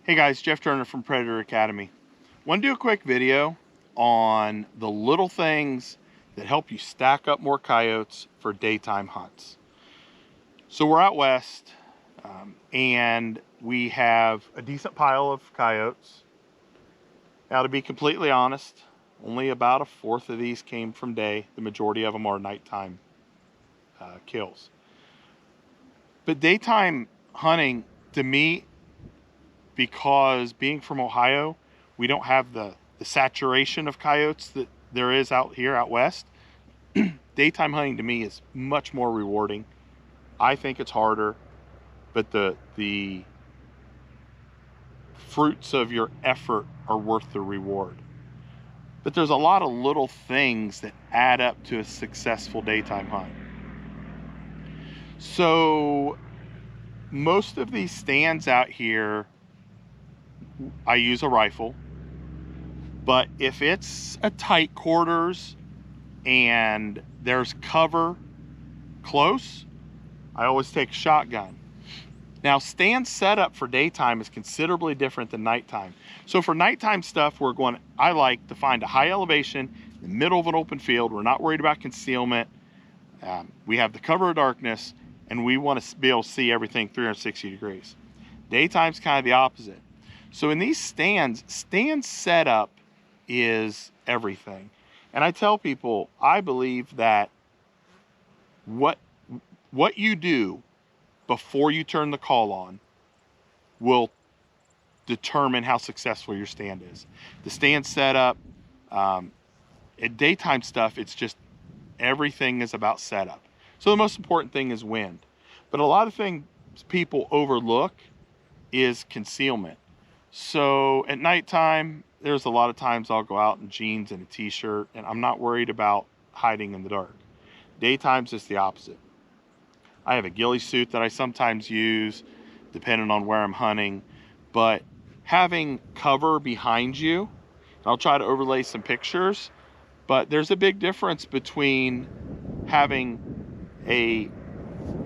Hey guys, Jeff Turner from Predator Academy. Want to do a quick video on the little things that help you stack up more coyotes for daytime hunts. So we're out west and we have a decent pile of coyotes. Now, to be completely honest, only about a fourth of these came from day. The majority of them are nighttime kills. But daytime hunting, to me, because being from Ohio, we don't have the saturation of coyotes that there is out here out west. Daytime hunting to me is much more rewarding. I think it's harder, but the fruits of your effort are worth the reward. But there's a lot of little things that add up to a successful daytime hunt. So most of these stands out here, I use a rifle. But if it's a tight quarters and there's cover close, I always take a shotgun. Now, stand setup for daytime is considerably different than nighttime. So for nighttime stuff, I like to find a high elevation in the middle of an open field. We're not worried about concealment. We have the cover of darkness, and we want to be able to see everything 360 degrees. Daytime's kind of the opposite. So in these stands, stand setup is everything. And I tell people, I believe that what you do before you turn the call on will determine how successful your stand is. The stand setup, at daytime stuff, it's just everything is about setup. So the most important thing is wind. But a lot of things people overlook is concealment. So at nighttime, there's a lot of times I'll go out in jeans and a t-shirt, and I'm not worried about hiding in the dark. Daytime's just the opposite. I have a ghillie suit that I sometimes use, depending on where I'm hunting, but having cover behind you, I'll try to overlay some pictures, but there's a big difference between having a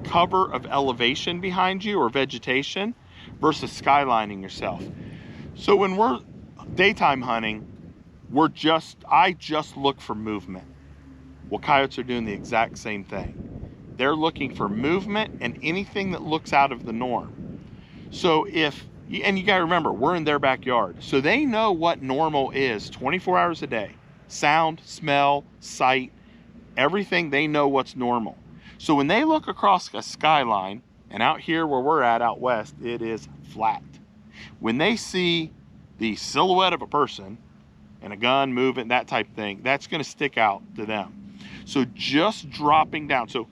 cover of elevation behind you or vegetation versus skylining yourself. So when we're daytime hunting, I just look for movement. Well, coyotes are doing the exact same thing. They're looking for movement and anything that looks out of the norm. So and you gotta remember, we're in their backyard. So they know what normal is 24 hours a day. Sound, smell, sight, everything, they know what's normal. So when they look across a skyline, and out here where we're at out west, it is flat. When they see the silhouette of a person and a gun moving, that type of thing, that's gonna stick out to them. So just dropping down. So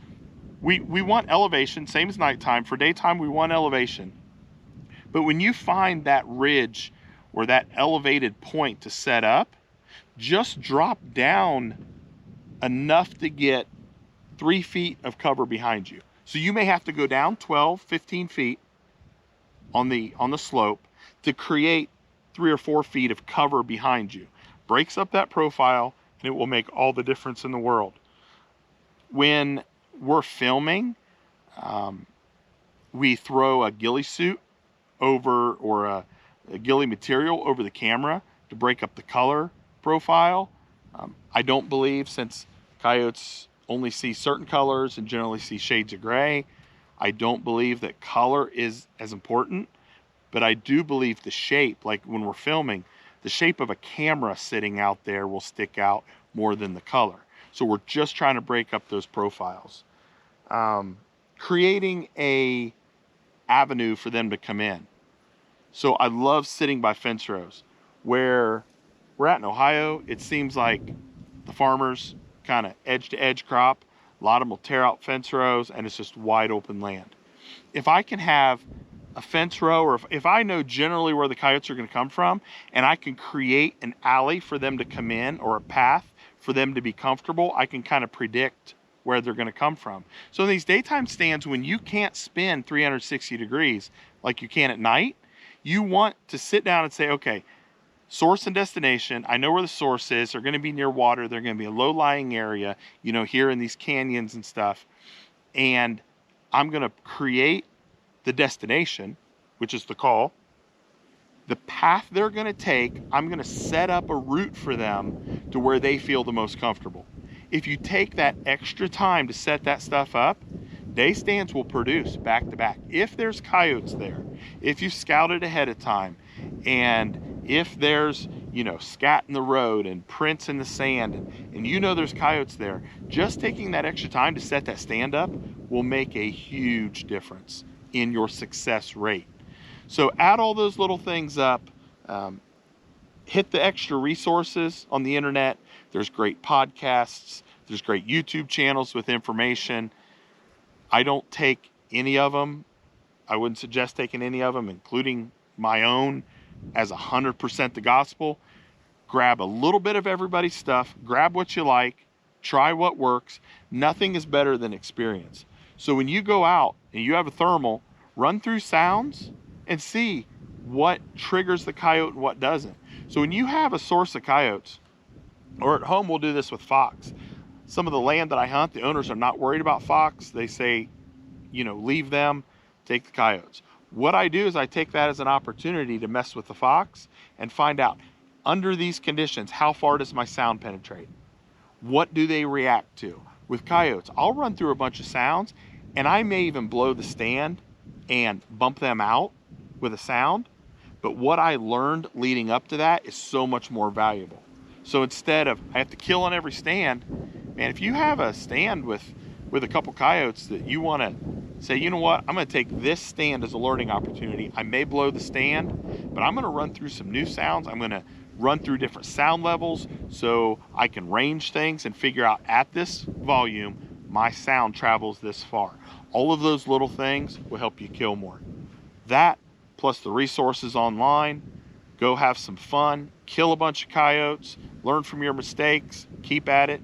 we want elevation, same as nighttime. For daytime, we want elevation. But when you find that ridge or that elevated point to set up, just drop down enough to get 3 feet of cover behind you. So you may have to go down 12, 15 feet on the slope to create 3 or 4 feet of cover behind you. Breaks up that profile, and it will make all the difference in the world. When we're filming, we throw a ghillie suit over, or a ghillie material over the camera to break up the color profile. I don't believe, since coyotes only see certain colors and generally see shades of gray, I don't believe that color is as important, but I do believe the shape, like when we're filming, the shape of a camera sitting out there will stick out more than the color. So we're just trying to break up those profiles. Creating a avenue for them to come in. So I love sitting by fence rows. Where we're at in Ohio, it seems like the farmers kind of edge to edge crop. A lot of them will tear out fence rows, and it's just wide open land. If I can have a fence row, or if I know generally where the coyotes are going to come from, and I can create an alley for them to come in, or a path for them to be comfortable, I can kind of predict where they're going to come from. So in these daytime stands, when you can't spin 360 degrees like you can at night, you want to sit down and say, okay, source and destination, I know where the source is. They're going to be near water. They're going to be a low-lying area, here in these canyons and stuff. And I'm going to create the destination, which is the call. the path they're going to take, I'm going to set up a route for them to where they feel the most comfortable. If you take that extra time to set that stuff up, day stands will produce back to back. If there's coyotes there, if you've scouted ahead of time, and if there's, scat in the road and prints in the sand, and there's coyotes there, just taking that extra time to set that stand up will make a huge difference in your success rate. So add all those little things up. Hit the extra resources on the internet. There's great podcasts. There's great YouTube channels with information. I don't take any of them. I wouldn't suggest taking any of them, including my own, as 100% the gospel. Grab a little bit of everybody's stuff. Grab what you like. Try what works. Nothing is better than experience. So when you go out and you have a thermal, run through sounds and see what triggers the coyote and what doesn't. So when you have a source of coyotes, or at home we'll do this with fox. Some of the land that I hunt, the owners are not worried about fox. They say, leave them, take the coyotes. What I do is I take that as an opportunity to mess with the fox and find out, under these conditions, how far does my sound penetrate? What do they react to? With coyotes, I'll run through a bunch of sounds, and I may even blow the stand and bump them out with a sound, but what I learned leading up to that is so much more valuable. So instead of, I have to kill on every stand, man, if you have a stand with a couple coyotes that you want to say, you know what, I'm going to take this stand as a learning opportunity. I may blow the stand, but I'm going to run through some new sounds. I'm going to run through different sound levels so I can range things and figure out, at this volume, my sound travels this far. All of those little things will help you kill more. That, plus the resources online, go have some fun, kill a bunch of coyotes, learn from your mistakes, keep at it,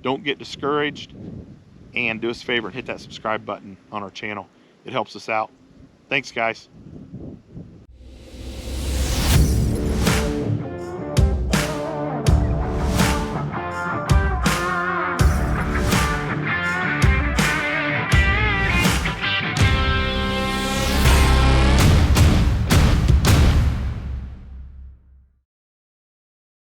don't get discouraged, and do us a favor and hit that subscribe button on our channel. It helps us out. Thanks, guys.